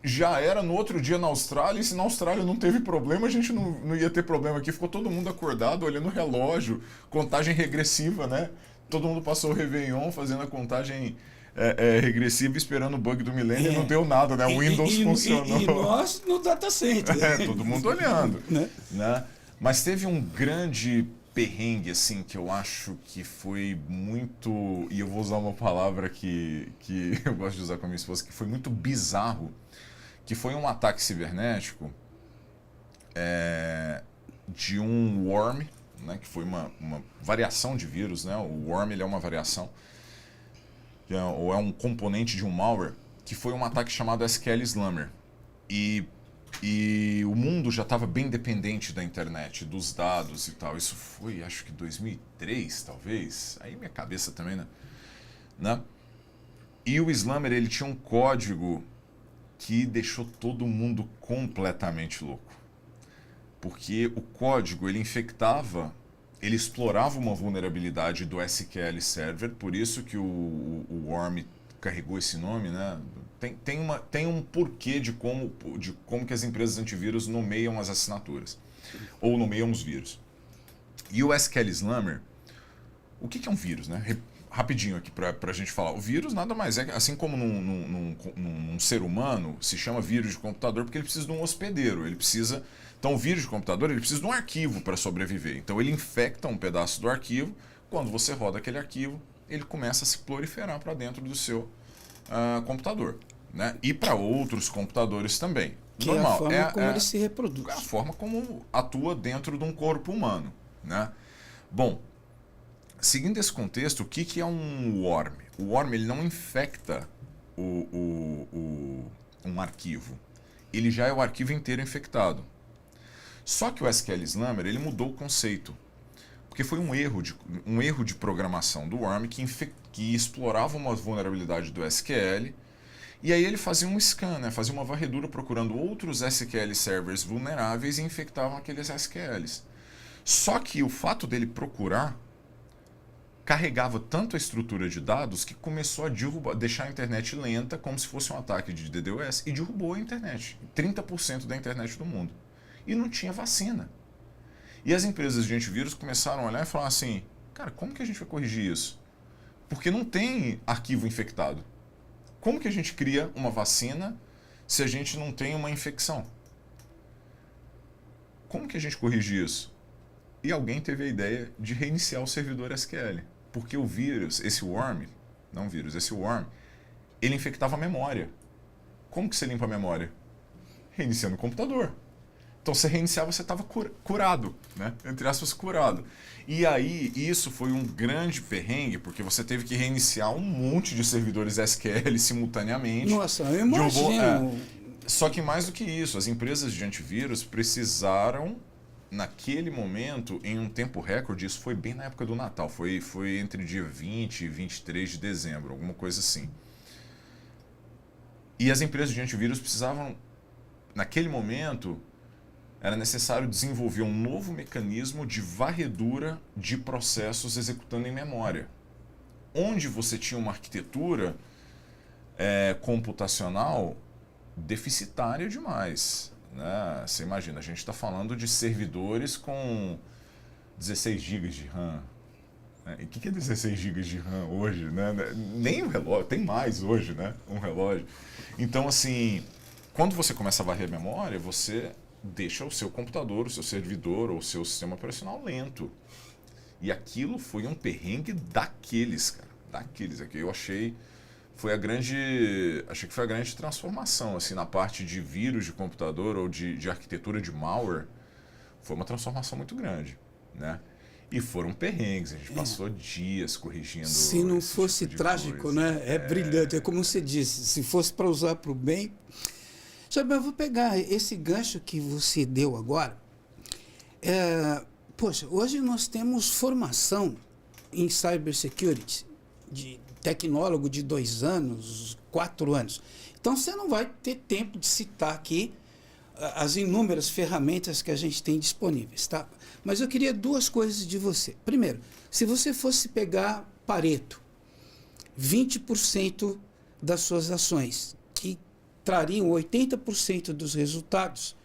já era no outro dia na Austrália, e se na Austrália não teve problema, a gente não ia ter problema aqui. Ficou todo mundo acordado, olhando o relógio, contagem regressiva, né? Todo mundo passou o Réveillon fazendo a contagem regressiva, esperando o bug do milênio, e não deu nada, né? O Windows funcionou. E nós no data center. Todo mundo olhando. Né? Mas teve um grande perrengue, assim, que eu acho que foi muito... E eu vou usar uma palavra que eu gosto de usar com a minha esposa, que foi muito bizarro, que foi um ataque cibernético de um worm, né? Que foi uma variação de vírus, né? O worm, ele é uma variação, ou é um componente de um malware, que foi um ataque chamado SQL Slammer. E o mundo já estava bem dependente da internet, dos dados e tal. Isso foi, acho que 2003, talvez. Aí minha cabeça também, né? E o Slammer, ele tinha um código que deixou todo mundo completamente louco. Porque o código, ele infectava... Ele explorava uma vulnerabilidade do SQL Server, por isso que o Worm carregou esse nome, né? Tem um porquê de como que as empresas antivírus nomeiam as assinaturas, ou nomeiam os vírus. E o SQL Slammer, o que é um vírus, né? Rapidinho aqui para a gente falar. O vírus nada mais é, assim como num ser humano, se chama vírus de computador porque ele precisa de um hospedeiro, ele precisa... Então, o vírus de computador, ele precisa de um arquivo para sobreviver. Então, ele infecta um pedaço do arquivo. Quando você roda aquele arquivo, ele começa a se proliferar para dentro do seu computador, né? E para outros computadores também. Que normal. É a forma como ele se reproduz. É a forma como atua dentro de um corpo humano, né? Bom, seguindo esse contexto, o que é um worm? O worm, ele não infecta um arquivo. Ele já é o arquivo inteiro infectado. Só que o SQL Slammer, ele mudou o conceito, porque foi um erro de programação do worm que explorava uma vulnerabilidade do SQL, e aí ele fazia um scan, né? Fazia uma varredura procurando outros SQL servers vulneráveis e infectavam aqueles SQLs. Só que o fato dele procurar carregava tanto a estrutura de dados que começou a deixar a internet lenta, como se fosse um ataque de DDoS, e derrubou a internet, 30% da internet do mundo. E não tinha vacina. E as empresas de antivírus começaram a olhar e falar assim, cara, como que a gente vai corrigir isso? Porque não tem arquivo infectado. como que a gente cria uma vacina se a gente não tem uma infecção? Como que a gente corrige isso? E alguém teve a ideia de reiniciar o servidor SQL. Porque o vírus, esse worm, ele infectava a memória. Como que você limpa a memória? Reiniciando o computador. Então, você reiniciava, você estava curado, né? Entre aspas, curado. E aí, isso foi um grande perrengue, porque você teve que reiniciar um monte de servidores SQL simultaneamente. Nossa, eu imagino. Só que mais do que isso, as empresas de antivírus precisaram, naquele momento, em um tempo recorde, isso foi bem na época do Natal, foi entre dia 20 e 23 de dezembro, alguma coisa assim. E as empresas de antivírus precisavam, naquele momento, era necessário desenvolver um novo mecanismo de varredura de processos executando em memória. Onde você tinha uma arquitetura computacional deficitária demais. Né? Você imagina, a gente está falando de servidores com 16 GB de RAM. E o que é 16 GB de RAM hoje? Né? Nem um relógio, tem mais hoje, né? Um relógio. Então, assim, quando você começa a varrer a memória, você deixa o seu computador, o seu servidor ou o seu sistema operacional lento. E aquilo foi um perrengue daqueles, cara. Daqueles aqui. Eu achei que foi a grande transformação, assim, na parte de vírus de computador ou de arquitetura de malware. Foi uma transformação muito grande, né? E foram perrengues, a gente passou dias corrigindo. Se não esse fosse tipo de trágico, coisa. né? É brilhante, é como você disse, se fosse para usar para o bem. Sabe, eu vou pegar esse gancho que você deu agora. Poxa, hoje nós temos formação em cybersecurity, de tecnólogo de 2 anos, 4 anos. Então você não vai ter tempo de citar aqui as inúmeras ferramentas que a gente tem disponíveis, tá? Mas eu queria 2 coisas de você. Primeiro, se você fosse pegar Pareto, 20% das suas ações, que trariam 80% dos resultados,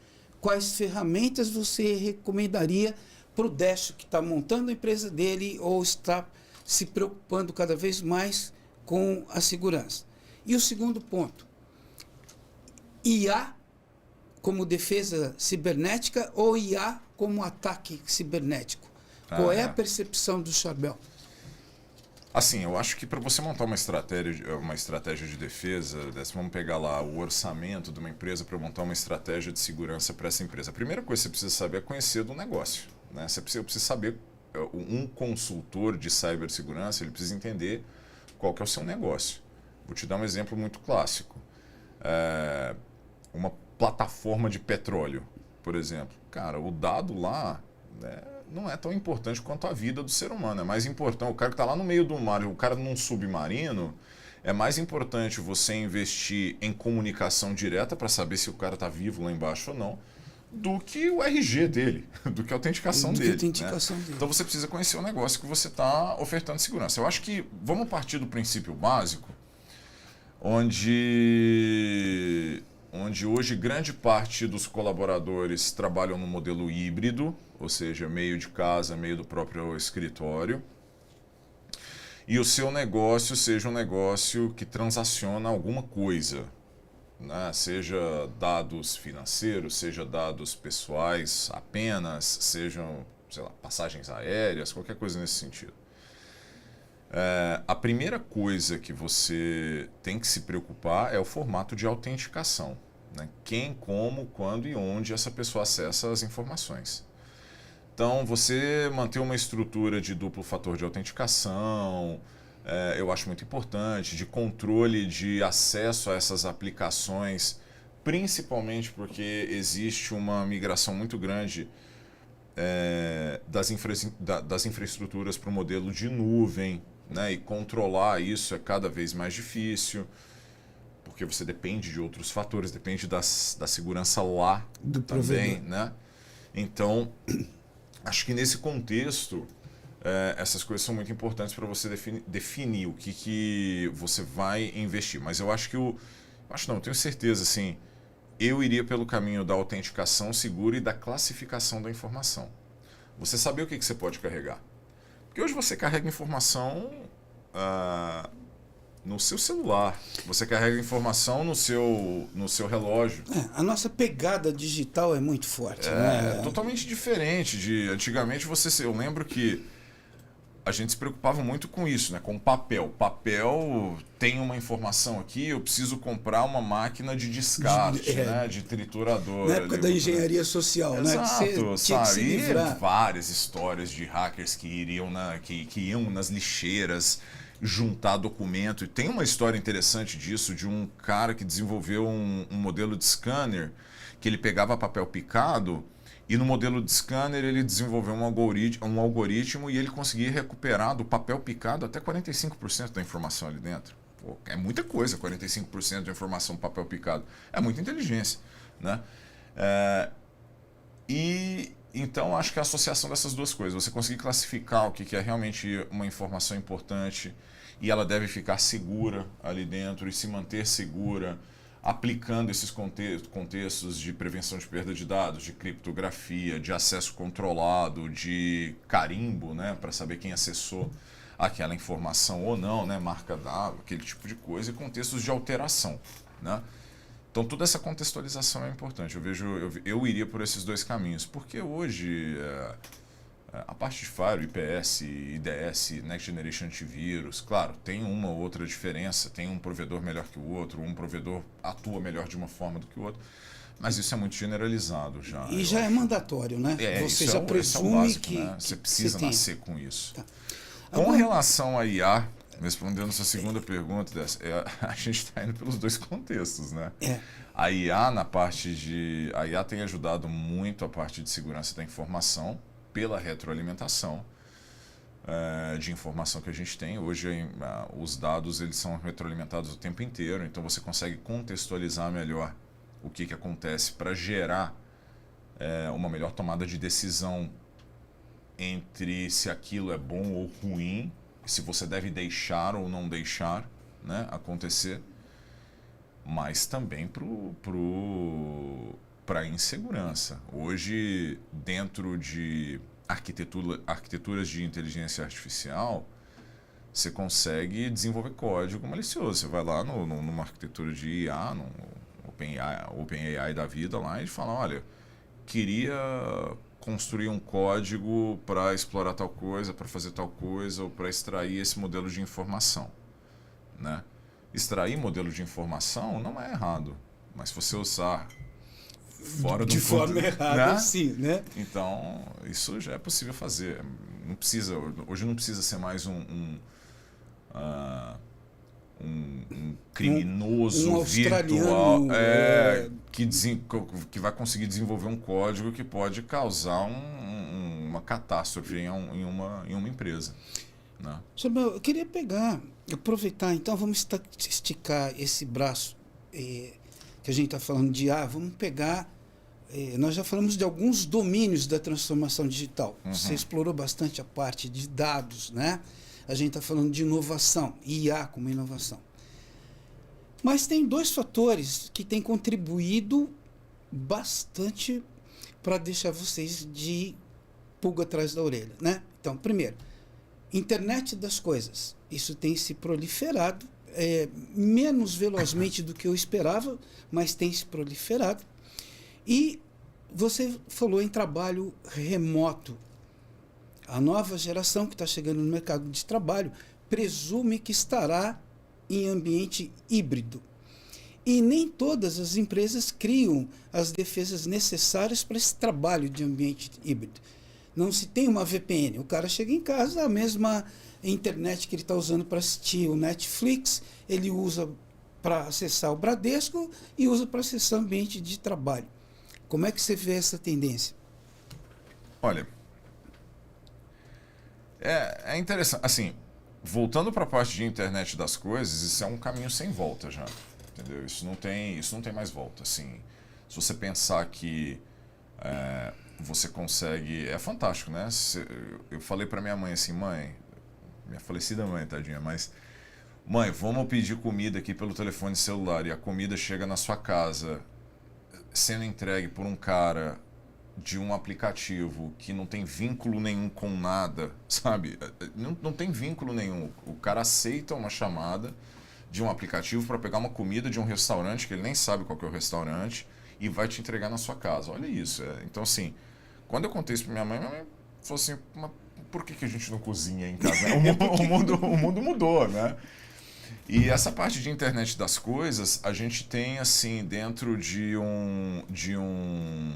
quais ferramentas você recomendaria para o Décio que está montando a empresa dele ou está se preocupando cada vez mais com a segurança? E o segundo ponto, IA como defesa cibernética ou IA como ataque cibernético? Qual é a percepção do Charbel? Assim, eu acho que para você montar uma estratégia de defesa, vamos pegar lá o orçamento de uma empresa para montar uma estratégia de segurança para essa empresa. A primeira coisa que você precisa saber é conhecer do negócio. Né? Você precisa saber, um consultor de cibersegurança, ele precisa entender qual que é o seu negócio. Vou te dar um exemplo muito clássico. Uma plataforma de petróleo, por exemplo. Cara, o dado lá, né, não é tão importante quanto a vida do ser humano. É mais importante, o cara que está lá no meio do mar, o cara num submarino, é mais importante você investir em comunicação direta para saber se o cara está vivo lá embaixo ou não, do que o RG dele, do que a autenticação dele. Né? Então você precisa conhecer o negócio que você está ofertando segurança. Eu acho que vamos partir do princípio básico, onde hoje grande parte dos colaboradores trabalham no modelo híbrido, ou seja, meio de casa, meio do próprio escritório, e o seu negócio seja um negócio que transaciona alguma coisa, né? Seja dados financeiros, seja dados pessoais apenas, sejam, sei lá, passagens aéreas, qualquer coisa nesse sentido. A primeira coisa que você tem que se preocupar é o formato de autenticação. Né? Quem, como, quando e onde essa pessoa acessa as informações. Então, você manter uma estrutura de duplo fator de autenticação, eu acho muito importante, de controle de acesso a essas aplicações, principalmente porque existe uma migração muito grande das infraestruturas para o modelo de nuvem, né? E controlar isso é cada vez mais difícil, porque você depende de outros fatores, depende da segurança lá do também, né? Então, acho que nesse contexto, essas coisas são muito importantes para você definir o que você vai investir. Mas eu acho que eu tenho certeza, assim, eu iria pelo caminho da autenticação segura e da classificação da informação. Você saber o que você pode carregar. Porque hoje você carrega informação no seu celular. Você carrega informação no seu relógio. A nossa pegada digital é muito forte. É né? totalmente diferente de antigamente. Eu lembro que a gente se preocupava muito com isso, né? Com papel. Papel tem uma informação aqui, eu preciso comprar uma máquina de descarte, né? De triturador. Na época da engenharia social, Exato, né? Que você tinha que se E livrar. várias histórias de hackers que que iam nas lixeiras juntar documento. E tem uma história interessante disso, de um cara que desenvolveu um modelo de scanner que ele pegava papel picado e no modelo de scanner ele desenvolveu um algoritmo e ele conseguia recuperar do papel picado até 45% da informação ali dentro. Pô, é muita coisa, 45% da informação do papel picado. É muita inteligência, né? E então acho que a associação dessas duas coisas, você conseguir classificar o que é realmente uma informação importante e ela deve ficar segura ali dentro e se manter segura, aplicando esses contextos de prevenção de perda de dados, de criptografia, de acesso controlado, de carimbo, né, para saber quem acessou aquela informação ou não, né, marca d'água, aquele tipo de coisa, e contextos de alteração, né? Então toda essa contextualização é importante. Eu iria por esses dois caminhos, porque hoje a parte de firewall, IPS, IDS, Next Generation Antivírus, claro, tem uma ou outra diferença, tem um provedor melhor que o outro, um provedor atua melhor de uma forma do que o outro, mas isso é muito generalizado já. E já é mandatório, né? Você já presume básico, que, né? Você precisa nascer com isso. Tá. Com relação à IA, respondendo a sua segunda pergunta, a gente está indo pelos dois contextos, né? A IA a IA tem ajudado muito a parte de segurança da informação pela retroalimentação de informação que a gente tem. Hoje os dados eles são retroalimentados o tempo inteiro, então você consegue contextualizar melhor o que acontece para gerar uma melhor tomada de decisão entre se aquilo é bom ou ruim, se você deve deixar ou não deixar, né, acontecer, mas também para a insegurança. Hoje, dentro de arquiteturas de inteligência artificial, você consegue desenvolver código malicioso. Você vai lá numa arquitetura de IA, no OpenAI da vida lá, e fala, olha, queria construir um código para explorar tal coisa, para fazer tal coisa, ou para extrair esse modelo de informação, né? Extrair modelo de informação não é errado, mas se você usar fora de forma errada, né? Sim, né? Então, isso já é possível fazer. Hoje não precisa ser mais um criminoso virtual que vai conseguir desenvolver um código que pode causar uma catástrofe em uma empresa, né? Eu queria aproveitar, então, vamos esticar esse braço que a gente está falando de IA, vamos pegar, nós já falamos de alguns domínios da transformação digital. Você explorou bastante a parte de dados, né? A gente está falando de inovação, IA como inovação. Mas tem dois fatores que têm contribuído bastante para deixar vocês de pulga atrás da orelha, né? Então, primeiro, internet das coisas. Isso tem se proliferado, menos velozmente do que eu esperava, mas tem se proliferado. E você falou em trabalho remoto. A nova geração que está chegando no mercado de trabalho presume que estará em ambiente híbrido. E nem todas as empresas criam as defesas necessárias para esse trabalho de ambiente híbrido. Não se tem uma VPN. O cara chega em casa, a mesma internet que ele está usando para assistir o Netflix, ele usa para acessar o Bradesco e usa para acessar o ambiente de trabalho. Como é que você vê essa tendência? Olha, é interessante. Assim, voltando para a parte de internet das coisas, isso é um caminho sem volta já. Entendeu? Isso não tem mais volta. Assim, se você pensar que você consegue... É fantástico, né? Eu falei para minha mãe assim, mãe, minha falecida mãe, tadinha, mas... Mãe, vamos pedir comida aqui pelo telefone celular e a comida chega na sua casa sendo entregue por um cara de um aplicativo que não tem vínculo nenhum com nada, sabe? Não tem vínculo nenhum. O cara aceita uma chamada de um aplicativo para pegar uma comida de um restaurante que ele nem sabe qual que é o restaurante e vai te entregar na sua casa. Olha isso. Então, assim, quando eu contei isso para minha mãe falou assim, mas por que a gente não cozinha em casa? O mundo mudou, né? E essa parte de internet das coisas, a gente tem, assim, dentro de um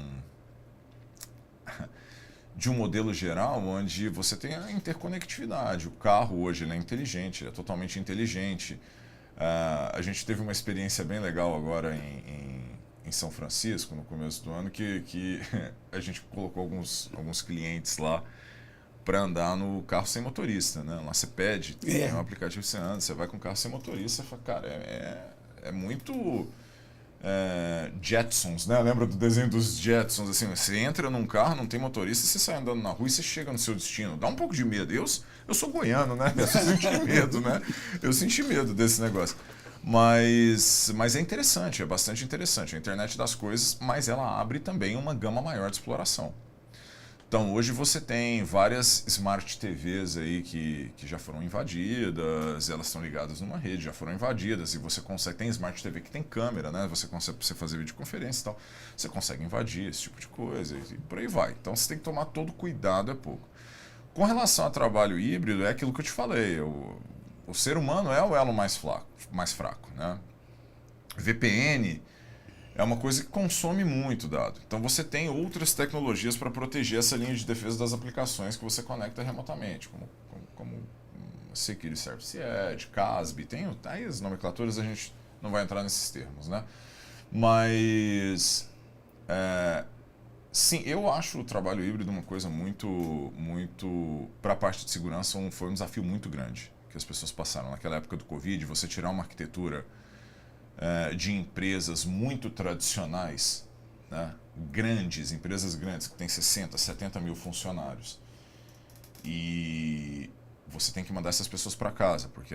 modelo geral, onde você tem a interconectividade. O carro hoje ele é inteligente, ele é totalmente inteligente. A gente teve uma experiência bem legal agora em São Francisco, no começo do ano, que a gente colocou alguns clientes lá para andar no carro sem motorista, né? Lá você pede, tem um aplicativo que você anda, você vai com o carro sem motorista, você fala, cara, é muito Jetsons, né? Lembra do desenho dos Jetsons? Assim, você entra num carro, não tem motorista, você sai andando na rua e você chega no seu destino. Dá um pouco de medo. Eu sou goiano, né? Eu senti medo, né? Eu senti medo desse negócio. Mas é interessante, é bastante interessante. A internet das coisas, mas ela abre também uma gama maior de exploração. Então, hoje você tem várias Smart TVs aí que já foram invadidas, elas estão ligadas numa rede, já foram invadidas, e você consegue, tem Smart TV que tem câmera, né? Você consegue fazer videoconferência e tal, você consegue invadir esse tipo de coisa e por aí vai. Então, você tem que tomar todo cuidado, é pouco. Com relação ao trabalho híbrido, é aquilo que eu te falei, o ser humano é o elo mais fraco, né? VPN é uma coisa que consome muito dado. Então você tem outras tecnologias para proteger essa linha de defesa das aplicações que você conecta remotamente, como Security Service Edge, CASB, tem aí as nomenclaturas, a gente não vai entrar nesses termos, né? Mas sim, eu acho o trabalho híbrido uma coisa muito para a parte de segurança foi um desafio muito grande que as pessoas passaram naquela época do Covid. Você tirar uma arquitetura de empresas muito tradicionais, né? Empresas grandes que têm 60, 70 mil funcionários, e você tem que mandar essas pessoas para casa, porque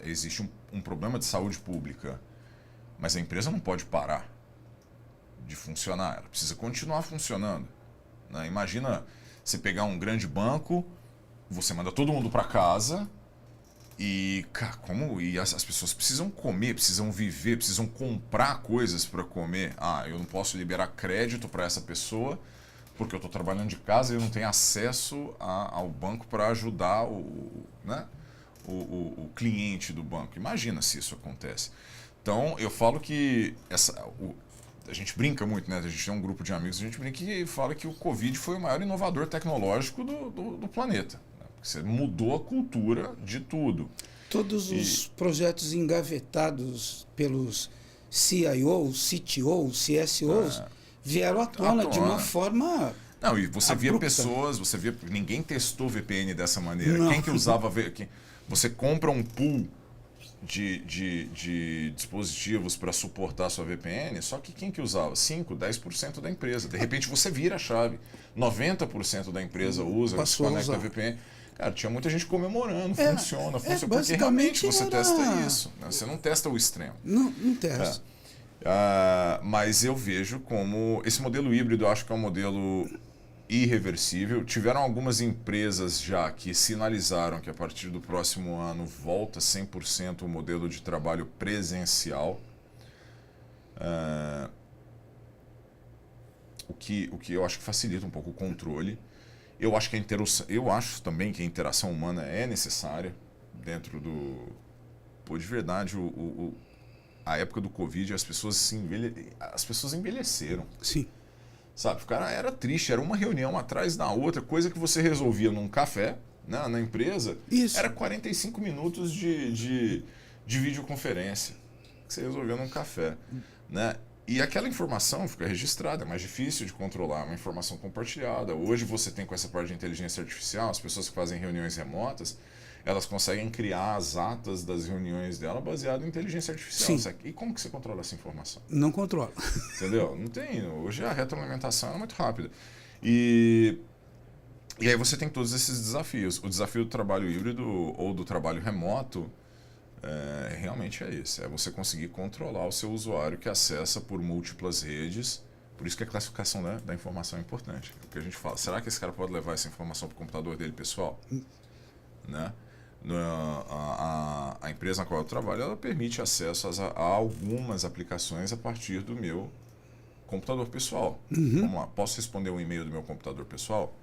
existe um problema de saúde pública, mas a empresa não pode parar de funcionar, ela precisa continuar funcionando, né? Imagina você pegar um grande banco, você manda todo mundo para casa, e, cara, as pessoas precisam comer, precisam viver, precisam comprar coisas para comer. Eu não posso liberar crédito para essa pessoa porque eu estou trabalhando de casa e eu não tenho acesso ao banco para ajudar o cliente do banco. Imagina se isso acontece. Então, eu falo que a gente brinca muito, né? A gente tem um grupo de amigos, a gente brinca e fala que o Covid foi o maior inovador tecnológico do planeta. Você mudou a cultura de tudo. Todos os projetos engavetados pelos CIOs, CTOs, CSOs vieram à tona de uma forma... Não, e você abrupta. Via pessoas, ninguém testou VPN dessa maneira. Não. Quem que usava VPN? Você compra um pool de dispositivos para suportar a sua VPN, só que quem que usava? 5%, 10% da empresa. De repente você vira a chave. 90% da empresa usa, se conecta a VPN. Cara, tinha muita gente comemorando, funciona, porque realmente você testa isso, né? Você não testa o extremo. Não testa. Mas eu vejo como esse modelo híbrido, eu acho que é um modelo irreversível. Tiveram algumas empresas já que sinalizaram que a partir do próximo ano volta 100% o modelo de trabalho presencial. O que eu acho que facilita um pouco o controle. Eu acho também que a interação humana é necessária dentro do... Pô, de verdade, a época do Covid, as pessoas envelheceram. Sim. Sabe, o cara era triste, era uma reunião atrás da outra, coisa que você resolvia num café, né, na empresa. Isso. Era 45 minutos de videoconferência que você resolvia num café, né? E aquela informação fica registrada, é mais difícil de controlar, é uma informação compartilhada. Hoje você tem, com essa parte de inteligência artificial, as pessoas que fazem reuniões remotas, elas conseguem criar as atas das reuniões dela baseado em inteligência artificial. Sim. E como que você controla essa informação? Não controla. Entendeu? Não tem. Hoje a retroalimentação é muito rápida. E aí você tem todos esses desafios. O desafio do trabalho híbrido ou do trabalho remoto realmente é esse. É você conseguir controlar o seu usuário que acessa por múltiplas redes. Por isso que a classificação da informação é importante. É o que a gente fala. Será que esse cara pode levar essa informação para o computador dele pessoal? Né? A empresa na qual eu trabalho, ela permite acesso a algumas aplicações a partir do meu computador pessoal. Vamos lá, posso responder um e-mail do meu computador pessoal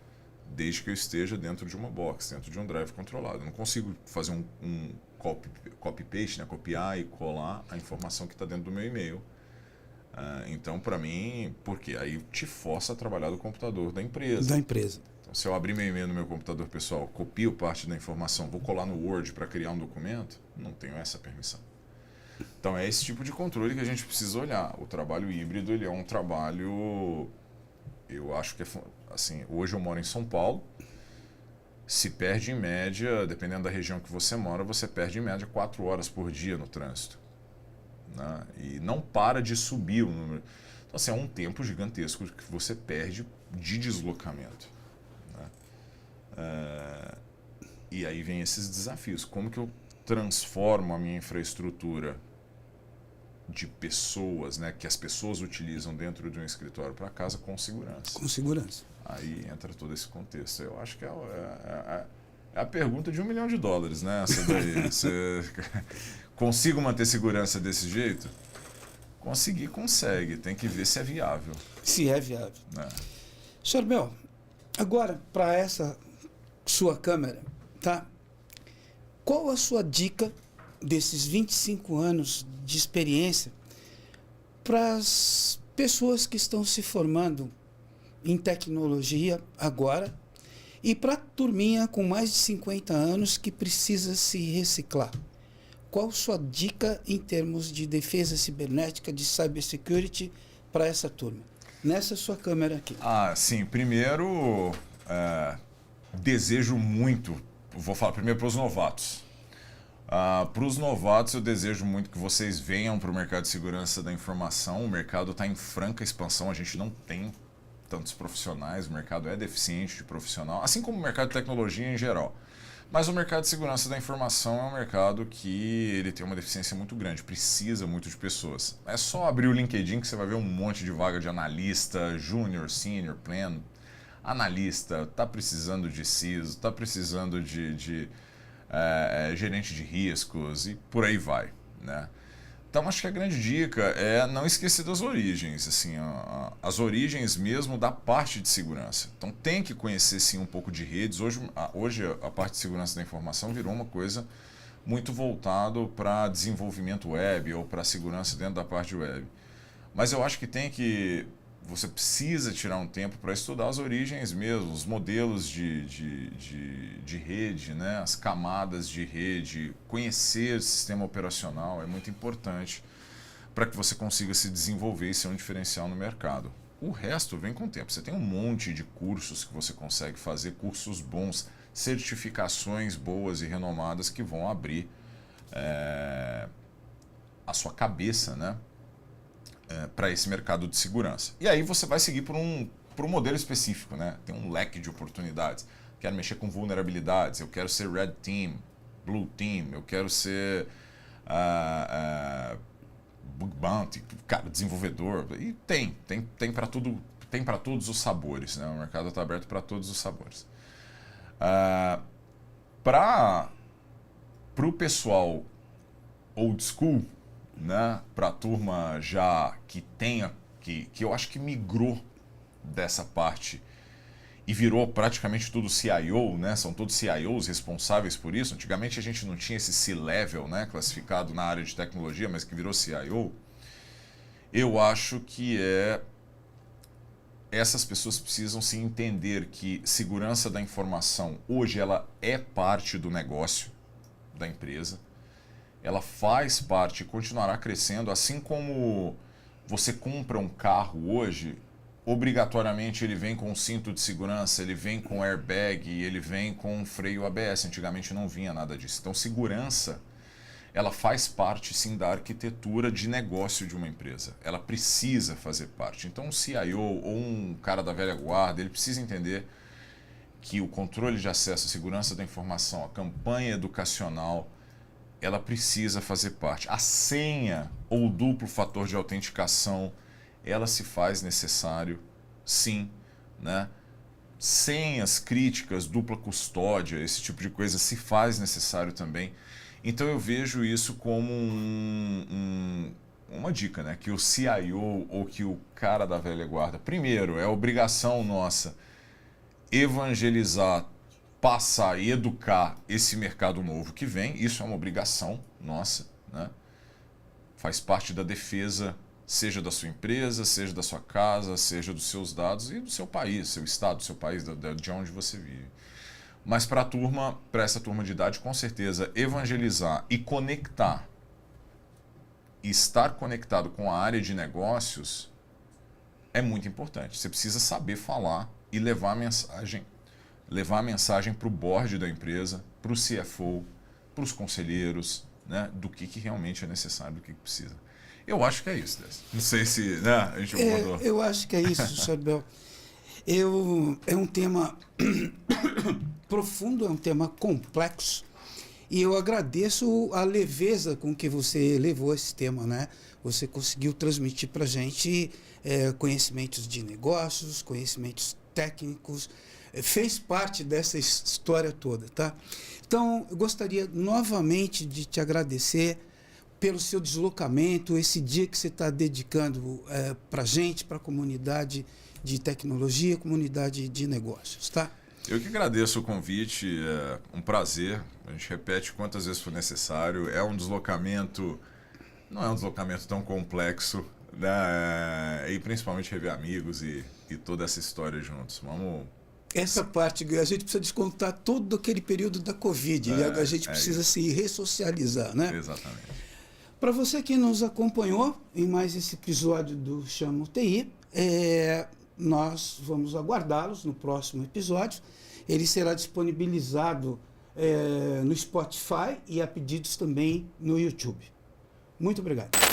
desde que eu esteja dentro de uma box, dentro de um drive controlado. Eu não consigo fazer um copy-paste, né? Copiar e colar a informação que está dentro do meu e-mail. Então, para mim, porque aí te força a trabalhar do computador da empresa. Da empresa. Então, se eu abrir meu e-mail no meu computador pessoal, copio parte da informação, vou colar no Word para criar um documento, não tenho essa permissão. Então, é esse tipo de controle que a gente precisa olhar. O trabalho híbrido, ele é um trabalho, eu acho que assim, hoje eu moro em São Paulo, se perde em média, dependendo da região que você mora, você perde em média 4 horas por dia no trânsito. Né? E não para de subir o número. Então, assim, é um tempo gigantesco que você perde de deslocamento. Né? E aí vem esses desafios. Como que eu transformo a minha infraestrutura de pessoas, né, que as pessoas utilizam dentro de um escritório para casa com segurança? Com segurança. Aí entra todo esse contexto. Eu acho que é a pergunta de $1 milhão, né? Essa daí. Você consigo manter segurança desse jeito? Conseguir, consegue. Tem que ver se é viável. Se é viável. Né? Senhor Mel, agora para essa sua câmera, tá? Qual a sua dica desses 25 anos de experiência para as pessoas que estão se formando em tecnologia agora e para a turminha com mais de 50 anos que precisa se reciclar? Qual sua dica em termos de defesa cibernética, de cybersecurity para essa turma? Nessa sua câmera aqui. Sim. Primeiro, desejo muito, vou falar primeiro para os novatos. Para os novatos, eu desejo muito que vocês venham para o mercado de segurança da informação. O mercado está em franca expansão, a gente não tem tantos profissionais, o mercado é deficiente de profissional, assim como o mercado de tecnologia em geral. Mas o mercado de segurança da informação é um mercado que ele tem uma deficiência muito grande, precisa muito de pessoas. É só abrir o LinkedIn que você vai ver um monte de vaga de analista, júnior, senior, pleno. Analista, está precisando de CISO, está precisando de gerente de riscos e por aí vai, né? Então, acho que a grande dica é não esquecer das origens, assim, as origens mesmo da parte de segurança. Então, tem que conhecer, sim, um pouco de redes. Hoje a parte de segurança da informação virou uma coisa muito voltada para desenvolvimento web ou para segurança dentro da parte web. Mas eu acho que você precisa tirar um tempo para estudar as origens mesmo, os modelos de rede, né? As camadas de rede, conhecer o sistema operacional é muito importante para que você consiga se desenvolver e ser um diferencial no mercado. O resto vem com o tempo. Você tem um monte de cursos que você consegue fazer, cursos bons, certificações boas e renomadas que vão abrir a sua cabeça, né? Para esse mercado de segurança. E aí você vai seguir por um modelo específico, né? Tem um leque de oportunidades. Quero mexer com vulnerabilidades, eu quero ser Red Team, Blue Team, eu quero ser Bug Bounty, cara, desenvolvedor. E tem para tudo, tem para todos os sabores, né? O mercado está aberto para todos os sabores. Para o pessoal old school, né, para a turma já que eu acho que migrou dessa parte e virou praticamente tudo CIO, né? São todos CIOs responsáveis por isso. Antigamente a gente não tinha esse C-level, né, classificado na área de tecnologia, mas que virou CIO. Eu acho que essas pessoas precisam se entender que segurança da informação hoje ela é parte do negócio da empresa. Ela faz parte e continuará crescendo, assim como você compra um carro hoje, obrigatoriamente ele vem com um cinto de segurança, ele vem com airbag, ele vem com um freio ABS. Antigamente não vinha nada disso. Então, segurança, ela faz parte, sim, da arquitetura de negócio de uma empresa. Ela precisa fazer parte. Então, um CIO ou um cara da velha guarda, ele precisa entender que o controle de acesso à segurança da informação, a campanha educacional, ela precisa fazer parte. A senha ou o duplo fator de autenticação, ela se faz necessário, sim, né? senhas críticas, dupla custódia, esse tipo de coisa se faz necessário também. Então eu vejo isso como uma dica, né? Que o CIO ou que o cara da velha guarda, primeiro, é obrigação nossa evangelizar, passar e educar esse mercado novo que vem. Isso é uma obrigação nossa, né? Faz parte da defesa, seja da sua empresa, seja da sua casa, seja dos seus dados e do seu país, seu estado, seu país, de onde você vive. Mas para essa turma de idade, com certeza, evangelizar e conectar, e estar conectado com a área de negócios é muito importante. Você precisa saber falar e levar a mensagem para o board da empresa, para o CFO, para os conselheiros, né, do que realmente é necessário, do que precisa. Eu acho que é isso, Décio. Não sei se, né, a gente mudou. Eu acho que é isso, Charbel. É um tema profundo, é um tema complexo, e eu agradeço a leveza com que você levou esse tema, né? Você conseguiu transmitir para a gente conhecimentos de negócios, conhecimentos técnicos, fez parte dessa história toda, tá? Então, eu gostaria novamente de te agradecer pelo seu deslocamento, esse dia que você está dedicando para a gente, para a comunidade de tecnologia, comunidade de negócios, tá? Eu que agradeço o convite, é um prazer, a gente repete quantas vezes for necessário, é um deslocamento, não é um deslocamento tão complexo, né? E principalmente rever amigos e toda essa história juntos. Vamos... Essa parte, a gente precisa descontar todo aquele período da Covid, a gente precisa se ressocializar, né? Exatamente. Para você que nos acompanhou em mais esse episódio do Chama TI, nós vamos aguardá-los no próximo episódio. Ele será disponibilizado no Spotify e a pedidos também no YouTube. Muito obrigado.